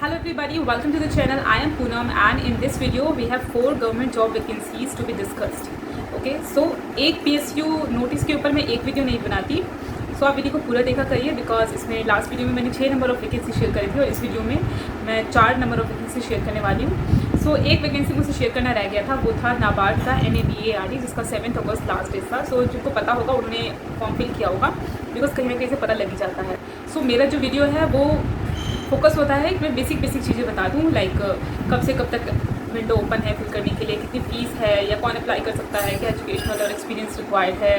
Hello everybody, welcome to the channel. I am Poonam and in this video we have 4 government job vacancies to be discussed. Okay, so एक PSU notice के ऊपर मैं एक video नहीं बनाती, सो आप video को पूरा देखा करिए बिकॉज इसमें लास्ट वीडियो में मैंने 6 नंबर ऑफ वैकेंसी शेयर करी थी और इस वीडियो में मैं 4 नंबर ऑफ वैकेंसी शेयर करने वाली हूँ। सो एक वैकेंसी मुझे शेयर करना रह गया था, वो था नाबार्ड का NABARD जिसका 7 अगस्त लास्ट डेट था। सो जिनको पता होगा उन्होंने फॉर्म फिल किया होगा बिकॉज कहीं ना कहीं से पता लग ही जाता है। सो मेरा जो वीडियो है वो फोकस होता है कि मैं बेसिक चीज़ें बता दूँ, लाइक कब से कब तक विंडो ओपन है फिल करने के लिए, कितनी फ़ीस है या कौन अप्लाई कर सकता है, क्या एजुकेशनल और एक्सपीरियंस रिक्वायर्ड है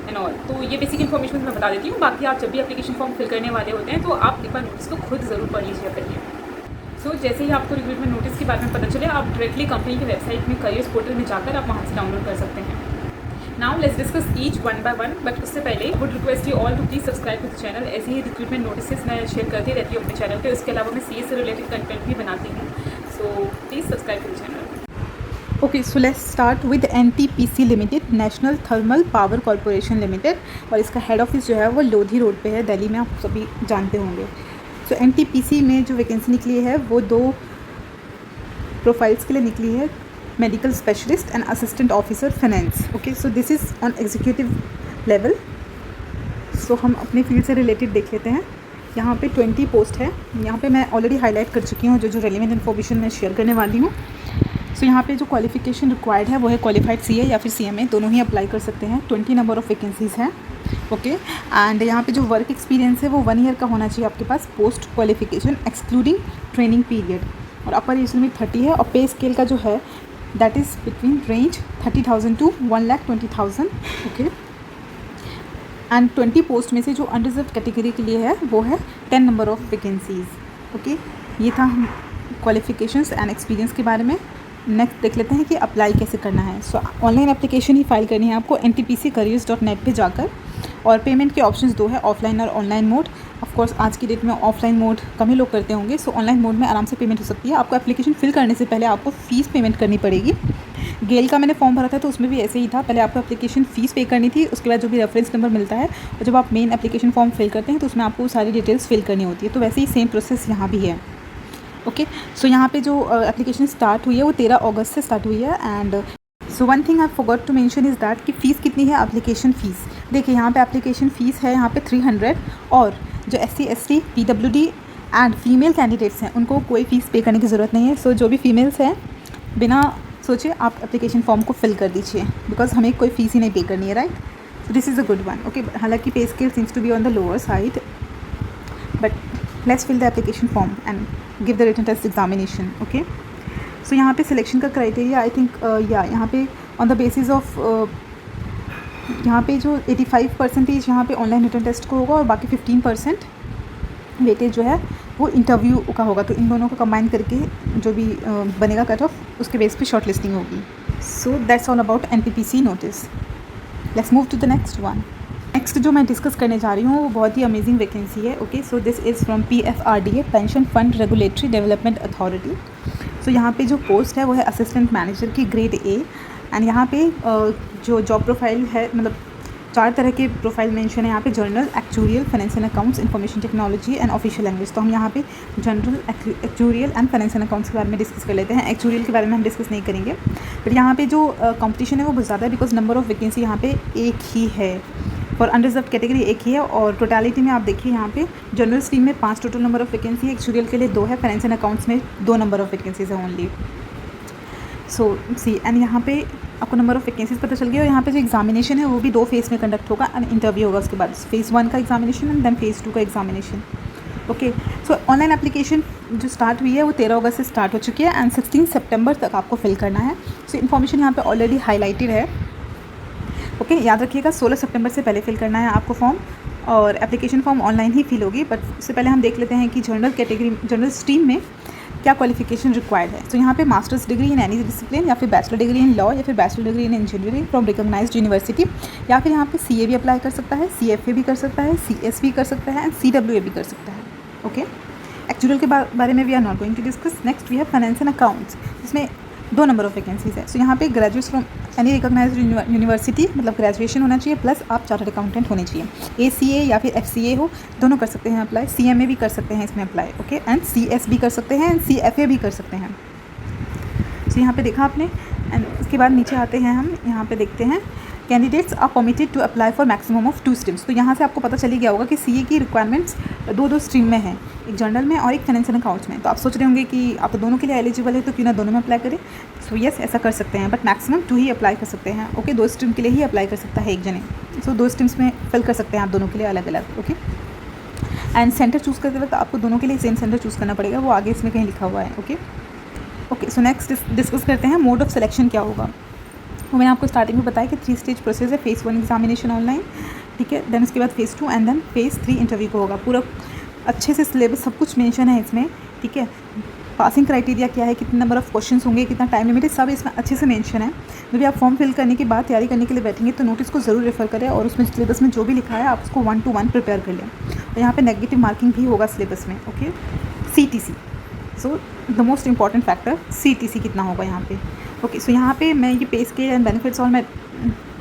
एंड ऑल। तो ये बेसिक इन्फॉर्मेशन मैं बता देती हूँ। बाकी आप जब भी एप्लीकेशन फॉर्म फिल करने वाले होते हैं तो आप एक बार नोटिस को खुद ज़रूर पढ़ लीजिए करिए। सो जैसे ही आपको रिक्रूटमेंट नोटिस के बारे में पता चले, आप डायरेक्टली कंपनी की वेबसाइट में करियर्स पोर्टल में जाकर आप वहाँ से डाउनलोड कर सकते हैं। Now let's discuss each one by one, but उससे पहले would request you all to please subscribe to the channel. ऐसे ही रिक्रूटमेंट नोटिस मैं शेयर करती रहती हूँ अपने चैनल पे। उसके अलावा मैं CS से रिलेटेड कंटेंट भी बनाती हूँ, so please subscribe to the channel. Okay, so let's start with NTPC limited, national thermal power corporation limited, और इसका हेड ऑफिस जो है वो लोधी रोड पे है, दिल्ली में, आप सभी जानते होंगे। सो NTPC में जो वैकेंसी निकली है वो 2 प्रोफाइल्स के लिए निकली है, medical specialist and assistant officer finance. Okay, so this is on executive level. So हम अपने फील्ड से रिलेटेड देख लेते हैं। यहाँ पे 20 पोस्ट है। यहाँ पे मैं ऑलरेडी हाईलाइट कर चुकी हूँ जो रेलिवेंट इन्फॉर्मेशन मैं शेयर करने वाली हूँ। सो यहाँ पे जो क्वालिफिकेशन रिक्वायर्ड है वो है क्वालिफाइड CA या फिर CMA, दोनों ही अप्लाई कर सकते हैं। 20 नंबर ऑफ़ वैकेंसीज़ हैं। ओके, एंड यहाँ पे जो वर्क एक्सपीरियंस है वो 1 ईयर का होना चाहिए आपके पास post qualification excluding training period, और अपर एज लिमिट 30 है, और पे स्केल का जो है that is between range 30,000 to 1,20,000। Okay, and 20 post में से जो अनरिजर्व कैटेगरी के लिए है वो है 10 नंबर ऑफ़ वैकेंसीज़। ओके, ये था क्वालिफिकेशंस एंड एक्सपीरियंस के बारे में। नेक्स्ट देख लेते हैं कि अप्लाई कैसे करना है। सो ऑनलाइन एप्लीकेशन ही फाइल करनी है आपको ntpccareers.net पे जाकर, और पेमेंट के ऑप्शंस 2 है, ऑफलाइन और ऑनलाइन मोड। ऑफ कोर्स आज की डेट में ऑफलाइन मोड कम ही लोग करते होंगे, सो ऑनलाइन मोड में आराम से पेमेंट हो सकती है। आपको एप्लीकेशन फिल करने से पहले आपको फ़ीस पेमेंट करनी पड़ेगी। गेल का मैंने फॉर्म भरा था तो उसमें भी ऐसे ही था, पहले आपको एप्लीकेशन फ़ीस पे करनी थी, उसके बाद जो भी रेफरेंस नंबर मिलता है, और जब आप मेन एप्लीकेशन फॉर्म फिल करते हैं तो उसमें आपको सारी डिटेल्स फिल करनी होती है। तो वैसे ही सेम प्रोसेस यहाँ भी है। ओके, सो यहाँ पे जो एप्लीकेशन स्टार्ट हुई है वो 13 अगस्त से स्टार्ट हुई है। And so one thing I forgot to mention is that कि फ़ीस कितनी है एप्लीकेशन फ़ीस। देखिए यहाँ पे एप्लीकेशन फ़ीस है यहाँ पे 300, और जो SC ST PWD and female candidates हैं उनको कोई फ़ीस पे करने की ज़रूरत नहीं है। सो जो भी फीमेल्स हैं बिना सोचे आप एप्लीकेशन फॉर्म को फिल कर दीजिए, बिकॉज हमें कोई फ़ीस ही नहीं पे करनी है, right. So this is a good one. Okay, हालांकि pay scale seems to be on the lower side, but let's fill the application form and give the written test examination. Okay, so यहाँ पे selection का criteria I think यहाँ पे on the basis of यहाँ पे जो 85% यहाँ पे ऑनलाइन रिटन टेस्ट को होगा, और बाकी 15% वेटेज जो है वो इंटरव्यू का होगा। तो इन दोनों को कंबाइन करके जो भी बनेगा कट ऑफ, उसके बेस पे शॉर्ट लिस्टिंग होगी। So that's all about NTPC notice. Let's move to the next one. Next जो मैं डिस्कस करने जा रही हूँ वो बहुत ही अमेजिंग वैकेंसी है। Okay, so this is from PFRDA, pension fund regulatory development authority. So यहाँ पे जो पोस्ट है वो है असिस्टेंट मैनेजर की ग्रेड A, एंड यहाँ पे जो जॉब प्रोफाइल है, मतलब 4 तरह के प्रोफाइल मेंशन है यहाँ पे: journal, actuarial, finance and accounts, information technology and official language. तो हम यहाँ पे general, actuarial and finance and accounts के बारे में डिस्कस कर लेते हैं। एक्चुरियल के बारे में हम डिस्कस नहीं करेंगे, बट यहाँ पे जो कंपटीशन है वो बहुत ज़्यादा है, बिकॉज नंबर ऑफ़ वैकेंसी यहाँ पे एक ही है, और अनरिजर्व कैटेगरी एक ही है। और टोटलिटी में आप देखिए यहाँ पे जनरल स्ट्रीम में 5 टोटल नंबर ऑफ़ वैकेंसी है, एक्चुरियल के लिए 2 है, फाइनेंस एंड अकाउंट्स में 2 नंबर ऑफ़ वैकेंसीज है ओनली। सो सी, एंड यहाँ पे आपको नंबर ऑफ़ वैकेंसीज पता चल गया। और यहाँ पे जो एग्जामिनेशन है वो भी 2 फेज़ में कंडक्ट होगा, एंड इंटरव्यू होगा उसके बाद। फेज़ 1 का एग्जामिनेशन एंड देन फेज़ 2 का एग्जामिनेशन। ओके, सो ऑनलाइन एप्लीकेशन जो स्टार्ट हुई है वो 13 अगस्त से स्टार्ट हो चुकी है, एंड 16 सितंबर तक आपको फिल करना है। सो इन्फॉर्मेशन यहाँ पे ऑलरेडी हाईलाइटेड है। ओके, याद रखिएगा 16 सितंबर से पहले फिल करना है आपको फॉर्म, और एप्लीकेशन फॉर्म ऑनलाइन ही फिल होगी। बट उससे पहले हम देख लेते हैं कि जनरल कैटेगरी, जनरल स्ट्रीम में क्या क्वालिफिकेशन रिक्वायर्ड है। तो यहाँ पे masters degree in any discipline, या फिर बैचलर डिग्री इन लॉ, या फिर bachelor degree in engineering from recognised university, या फिर यहाँ पे CA भी अप्लाई कर सकता है, CFA भी कर सकता है, CS भी कर सकता है, एंड CWA भी कर सकता है। ओके, एक्चुअल के बारे में we are not going to discuss. Next we have finance and accounts, जिसमें 2 नंबर ऑफ वैकेंसीज है। सो यहाँ पे graduate from any recognised university, मतलब ग्रेजुएशन होना चाहिए, प्लस आप चार्टर्ड अकाउंटेंट होने चाहिए। ACA या फिर FCA हो, दोनों कर सकते हैं अप्लाई। CMA भी कर सकते हैं इसमें अप्लाई, ओके, एंड CS भी कर सकते हैं, एंड CFA भी कर सकते हैं। सो यहाँ पे देखा आपने, एंड उसके बाद नीचे आते हैं हम, यहाँ पे देखते हैं candidates are permitted to apply for maximum of 2 streams. तो यहाँ से आपको पता चली गया होगा कि CA की रिक्वायरमेंट्स 2 स्ट्रीम में है, एक जनरल में और एक फाइनेंस एंड अकाउंट्स में। तो आप सोच रहे होंगे कि आप तो दोनों के लिए एलिजिबल है, तो क्यों ना दोनों में अप्लाई करें। सो यस, ऐसा कर सकते हैं, बट मैक्सिमम 2 ही अप्लाई कर सकते हैं, ओके। 2 स्ट्रीम के लिए ही अप्लाई कर सकता है एक जने। सो 2 स्ट्रीम्स में फिल कर सकते हैं आप दोनों के लिए अलग अलग, ओके। एंड सेंटर चूज़ करते वक्त आपको दोनों के लिए सेम सेंटर चूज़ करना पड़ेगा, वो आगे इसमें कहीं लिखा हुआ है, okay. Okay, so next discuss करते हैं मोड ऑफ सिलेक्शन क्या होगा। वो मैंने आपको स्टार्टिंग में बताया कि 3 स्टेज प्रोसेस है। फेज़ 1 एग्जामिनेशन ऑनलाइन, ठीक है, देन उसके बाद phase 2 and then phase 3 interview को होगा। पूरा अच्छे से सिलेबस सब कुछ मेंशन है इसमें, ठीक है। पासिंग क्राइटेरिया क्या है, कितने नंबर ऑफ क्वेश्चंस होंगे, कितना टाइम लिमिट है, सब इसमें अच्छे से मेंशन है। जब भी आप फॉर्म फिल करने के बाद तैयारी करने के लिए बैठेंगे तो नोटिस को ज़रूर रेफर करें, और उसमें सिलेबस में जो भी लिखा है आप उसको 1 to 1 प्रिपेयर कर लें। और यहाँ पर नेगेटिव मार्किंग भी होगा सिलेबस में, okay. CTC, so the most important factor CTC कितना होगा यहाँ पे, ओके। सो यहाँ पे मैं ये पे स्केल एंड बेनिफिट्स और मैं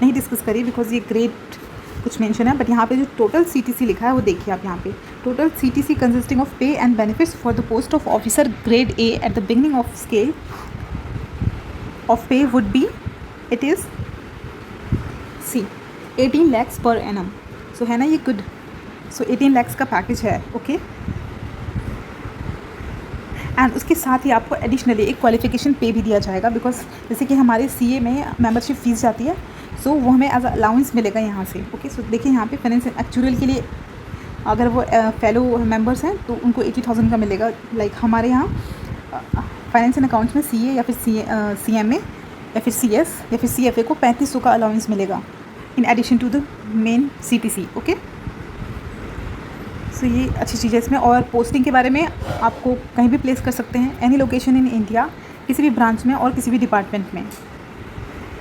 नहीं डिस्कस करी बिकॉज ये ग्रेड कुछ मेंशन है, बट यहाँ पे जो टोटल CTC लिखा है वो देखिए आप यहाँ पे। Total CTC consisting of pay and benefits for the post of officer grade A at the beginning of scale of pay would be, it is C 18 lakhs per annum। So है ना ये गुड। सो 18 lakhs का package है, okay. And उसके साथ ही आपको additionally एक qualification पे भी दिया जाएगा, बिकॉज जैसे कि हमारे CA में मेंबरशिप फीस जाती है, सो वो हमें एज अलाउंस मिलेगा यहाँ से, ओके। सो देखिए यहाँ पे फाइनेंस एक्चुअल के लिए अगर वो फेलो मेंबर्स हैं तो उनको 80,000 का मिलेगा। लाइक हमारे यहाँ फाइनेंस एंड अकाउंट्स में CA या फिर CMA या फिर CS या फिर CFA को 3500 का अलाउंस मिलेगा in addition to the main CTC, okay. So ये अच्छी चीज़ है इसमें। और पोस्टिंग के बारे में आपको कहीं भी प्लेस कर सकते हैं, एनी लोकेशन इन इंडिया, किसी भी ब्रांच में और किसी भी डिपार्टमेंट में,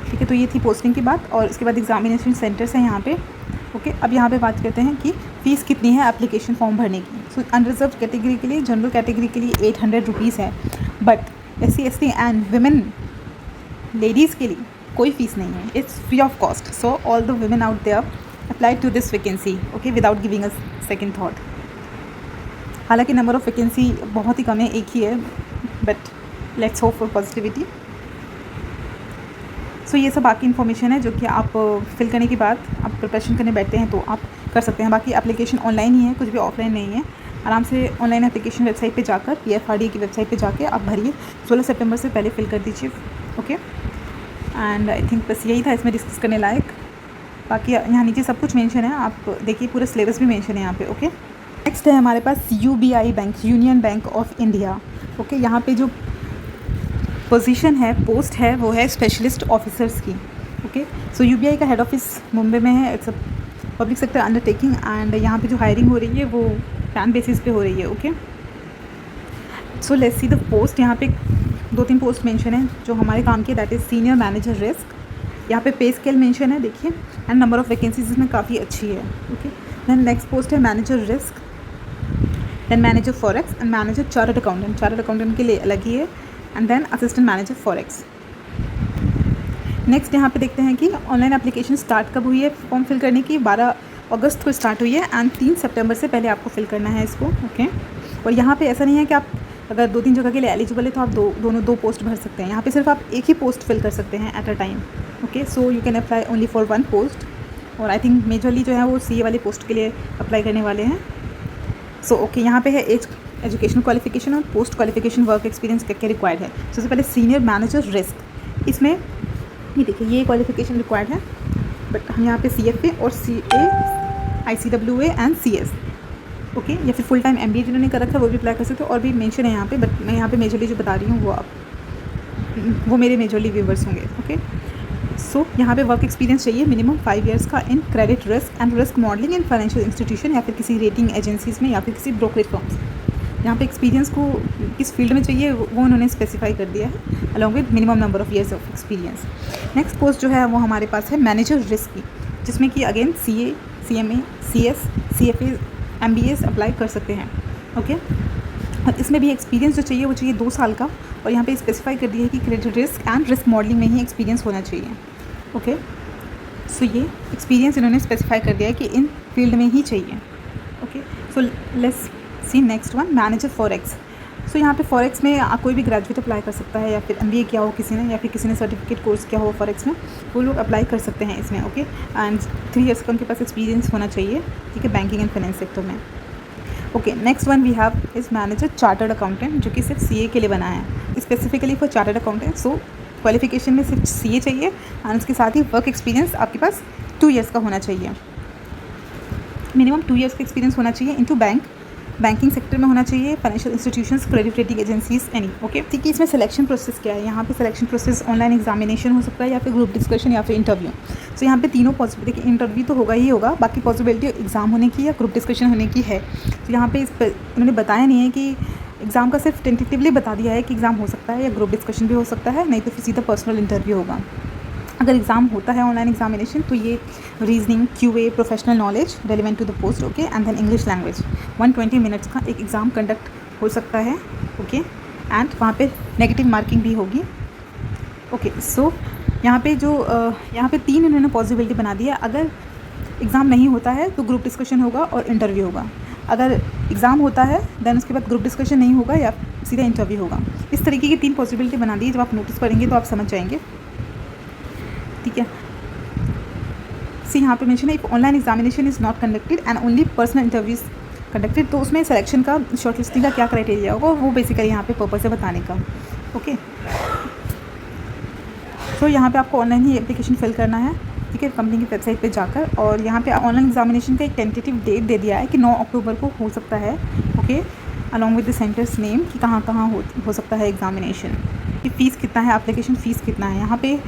ठीक है। तो ये थी पोस्टिंग की बात। और इसके बाद एग्जामिनेशन सेंटर्स हैं यहाँ पे, ओके। अब यहाँ पे बात करते हैं कि फ़ीस कितनी है एप्लीकेशन फॉर्म भरने की। सो अनरिजर्व कैटेगरी के लिए, जनरल कैटेगरी के लिए 800 रुपीज़ है, but SC ST and women ladies के लिए कोई फ़ीस नहीं है, it's free of cost. So all the women out there apply to this vacancy, okay, without giving a second thought. हालांकि नंबर ऑफ़ वैकेंसी बहुत ही कम है, एक ही है, but let's hope for positivity. So ये सब बाकी इन्फॉर्मेशन है जो कि आप फिल करने के बाद आप प्रिपरेशन करने बैठते हैं तो आप कर सकते हैं। बाकी एप्लीकेशन ऑनलाइन ही है, कुछ भी ऑफलाइन नहीं है। आराम से ऑनलाइन एप्लीकेशन वेबसाइट पे जाकर, PFRDA की वेबसाइट पे जाके आप भरिए। 16 सितंबर से पहले फिल कर दीजिए, ओके। एंड आई थिंक बस यही था इसमें डिस्कस करने लायक। बाकी यहाँ नीचे सब कुछ मेंशन है, आप देखिए, पूरा सिलेबस भी मेंशन है यहाँ पे, ओके। नेक्स्ट है हमारे पास UBI bank, union bank of India, okay. यहाँ पे जो पोजीशन है, पोस्ट है, वो है स्पेशलिस्ट ऑफिसर्स की, ओके। सो UBI का हेड ऑफिस मुंबई में है, it's a public sector undertaking, and यहाँ पे जो हायरिंग हो रही है वो फैन बेसिस पे हो रही है, okay. So let's see the post. यहाँ पे 2-3 पोस्ट मेंशन है जो हमारे काम की, that is senior manager risk. यहाँ पे पे स्केल मेंशन है, देखिए, एंड नंबर ऑफ़ वैकेंसीज इसमें काफ़ी अच्छी है, ओके। देन नेक्स्ट पोस्ट है manager risk, then manager forex and manager chartered accountant. Chartered accountant के लिए अलग ही है, and then assistant manager forex. Next यहाँ पे देखते हैं कि ऑनलाइन एप्लीकेशन स्टार्ट कब हुई है फॉर्म फिल करने की। 12 अगस्त को स्टार्ट हुई है, एंड 3 सितंबर से पहले आपको फिल करना है इसको, ओके। और यहाँ पे ऐसा नहीं है कि आप अगर 2-3 जगह के लिए एलिजिबल है तो आप दोनों 2 पोस्ट भर सकते हैं। यहाँ पे सिर्फ आप एक ही पोस्ट फिल कर सकते हैं at a time, okay. So you can apply only for 1 post, और आई थिंक मेजरली जो है वो CA वाली पोस्ट के लिए अप्लाई करने वाले हैं। सो ओके, यहाँ पे है एजुकेशन क्वालिफिकेशन और पोस्ट क्वालिफिकेशन वर्क एक्सपीरियंस क्या क्या रिक्वायर्ड है। सबसे पहले सीनियर मैनेजर रिस्क, इसमें ये देखिए ये क्वालिफिकेशन रिक्वायर्ड है, बट हम यहाँ पे CFA और CA, ICWA and CS, okay. या फिर फुल टाइम MBA जिन्होंने कर रखा है वो भी अप्लाई कर सकते हो, और भी मेंशन है यहाँ पे, बट मैं यहाँ पे मेजरली जो बता रही हूँ वो मेरे मेजरली व्यूवर्स होंगे, ओके। सो यहाँ पे वर्क एक्सपीरियंस चाहिए मिनिमम 5 इयर्स का in credit risk and risk modelling in financial institution, या फिर किसी रेटिंग एजेंसीज में, या फिर किसी ब्रोकरेज फर्म्स। यहाँ पे एक्सपीरियंस को किस फील्ड में चाहिए वो उन्होंने स्पेसिफाई कर दिया है, along with minimum number of years of experience. Next post जो है वो हमारे पास है मैनेजर रिस्क की, जिसमें कि again CA, CMA, CS, CFA, MBAs apply कर सकते हैं, ओके। और इसमें भी एक्सपीरियंस जो चाहिए वो चाहिए 2 साल का, और यहाँ पे स्पेसिफाई कर दिया है कि credit risk and risk modelling में ही एक्सपीरियंस होना चाहिए। ओके, सो ये एक्सपीरियंस इन्होंने स्पेसिफाई कर दिया है कि इन फील्ड में ही चाहिए। Okay, so let's see next one, manager forex. सो यहाँ पे फॉरेक्स में कोई भी ग्रेजुएट अप्लाई कर सकता है, या फिर MBA किया हो किसी ने, या फिर किसी ने सर्टिफिकेट कोर्स किया हो फॉरेक्स में, वो लोग अप्लाई कर सकते हैं इसमें। ओके, एंड 3 ईयर्स का उनके पास एक्सपीरियंस होना चाहिए, ठीक है, बैंकिंग एंड फाइनेंस सेक्टर में। Okay, next one we have is manager chartered accountant, जो कि सिर्फ CA के लिए बना है, specifically for chartered accountant. So qualification में सिर्फ CA चाहिए, एंड उसके साथ ही वर्क एक्सपीरियंस आपके पास 2 ईयर्स का होना चाहिए, मिनिमम 2 ईयर्स का एक्सपीरियंस होना चाहिए इनटू बैंकिंग सेक्टर में होना चाहिए, financial institutions, credit rating agencies, any. Okay, ठीक है, इसमें सिलेक्शन प्रोसेस क्या है? यहाँ पे सिलेक्शन प्रोसेस ऑनलाइन एग्जामिनेशन हो सकता है, या फिर ग्रुप डिस्कशन, या फिर इंटरव्यू। सो यहाँ पे तीनों पॉसिबिलिटी, इंटरव्यू तो होगा ही होगा, बाकी पॉसिबिलिटी एग्जाम होने की या ग्रुप डिस्कशन होने की है। तो यहाँ पे उन्होंने बताया नहीं है कि एग्ज़ाम का, सिर्फ टेंटेटिवली बता दिया है कि एग्ज़ाम हो सकता है या ग्रुप डिस्कशन भी हो सकता है, नहीं तो फिर सीधा पर्सनल इंटरव्यू होगा। अगर एग्ज़ाम होता है ऑनलाइन एग्जामिनेशन, तो ये reasoning, QA, professional knowledge relevant to the post, okay, and then English language 120 minutes का एक एग्ज़ाम कंडक्ट हो सकता है। ओके, एंड वहाँ पे नेगेटिव मार्किंग भी होगी। ओके, सो यहाँ पे 3 इन्होंने पॉसिबिलिटी बना दी है। अगर एग्ज़ाम नहीं होता है तो ग्रुप डिस्कशन होगा और इंटरव्यू होगा। अगर एग्ज़ाम होता है देन उसके बाद ग्रुप डिस्कशन नहीं होगा या सीधा इंटरव्यू होगा। इस तरीके की 3 पॉसिबिलिटी बना दी है। जब आप नोटिस पढ़ेंगे तो आप समझ जाएंगे, ठीक है। सी यहाँ पे मेंशन है, if online examination is not conducted and only personal interviews conducted, तो उसमें सिलेक्शन का, शॉर्टलिस्टिंग का क्या क्राइटेरिया होगा, वो बेसिकली यहाँ पे पर्पस है बताने का। ओके, तो यहाँ पे आपको ऑनलाइन ही एप्लीकेशन फिल करना है, ठीक है, कंपनी की वेबसाइट पे जाकर। और यहाँ पे ऑनलाइन एग्जामिनेशन का एक टेंटेटिव डेट दे दिया है कि 9 अक्टूबर को हो सकता है। Okay, along with the centres name कि कहाँ हो सकता है एग्जामिनेशन। कि फ़ीस कितना है, एप्लीकेशन फ़ीस कितना है। यहाँ पे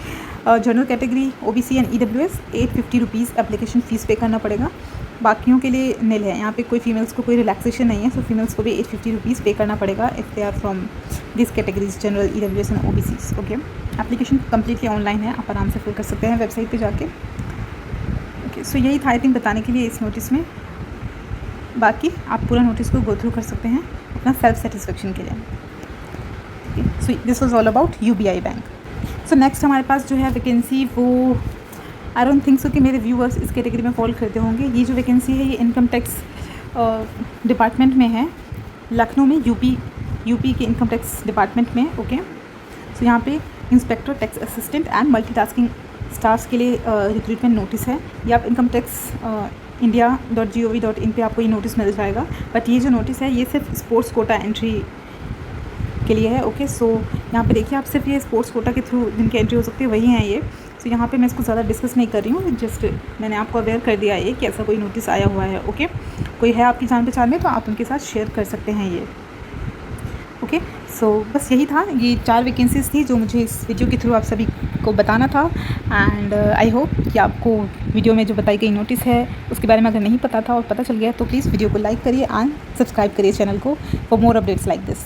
general category, OBC and EWS 850 rupees application fees पे करना पड़ेगा। बाकियों के लिए निल है। यहाँ पे कोई फीमेल्स को कोई रिलैक्सेशन नहीं है, सो फीमेल्स को भी 850 रुपीज़ पे करना पड़ेगा if they are from this categories, general, EWS and OBCs। Okay, application completely online है, आप आराम से फिल कर सकते हैं वेबसाइट पे जाके। ओके, सो यही था आई थिंक बताने के लिए इस नोटिस में। बाकी आप पूरा नोटिस को गो थ्रू कर सकते हैं अपना सेल्फ सेटिस्फेक्शन के लिए। So this was all about UBI bank. So next हमारे पास जो है वैकेंसी, वो आई डोंट थिंक सो कि मेरे व्यूअर्स इस कैटेगरी में फॉल करते होंगे। ये जो वैकेंसी है ये इनकम टैक्स डिपार्टमेंट में है, लखनऊ में, यूपी के इनकम टैक्स डिपार्टमेंट में। ओके, सो यहाँ पे inspector, tax assistant and multitasking staffs के लिए रिक्रूटमेंट नोटिस है। ये आप इनकम टैक्स india.gov.in पे आपको ये नोटिस मिल जाएगा। बट ये जो नोटिस है ये सिर्फ स्पोर्ट्स कोटा एंट्री के लिए है। ओके, सो यहाँ पे देखिए आप सिर्फ ये स्पोर्ट्स कोटा के थ्रू जिनकी एंट्री हो सकती है वही हैं ये। सो यहाँ पे मैं इसको ज़्यादा डिस्कस नहीं कर रही हूँ, जस्ट मैंने आपको अवेयर कर दिया है कि ऐसा कोई नोटिस आया हुआ है। ओके, कोई है आपकी जान पहचान में तो आप उनके साथ शेयर कर सकते हैं ये। ओके, सो बस यही था, ये 4 वैकेंसीज़ थी जो मुझे इस वीडियो के थ्रू आप सभी को बताना था। एंड आई होप कि आपको वीडियो में जो बताई गई नोटिस है उसके बारे में अगर नहीं पता था और पता चल गया तो प्लीज़ वीडियो को लाइक करिए एंड सब्सक्राइब करिए चैनल को for more updates like this.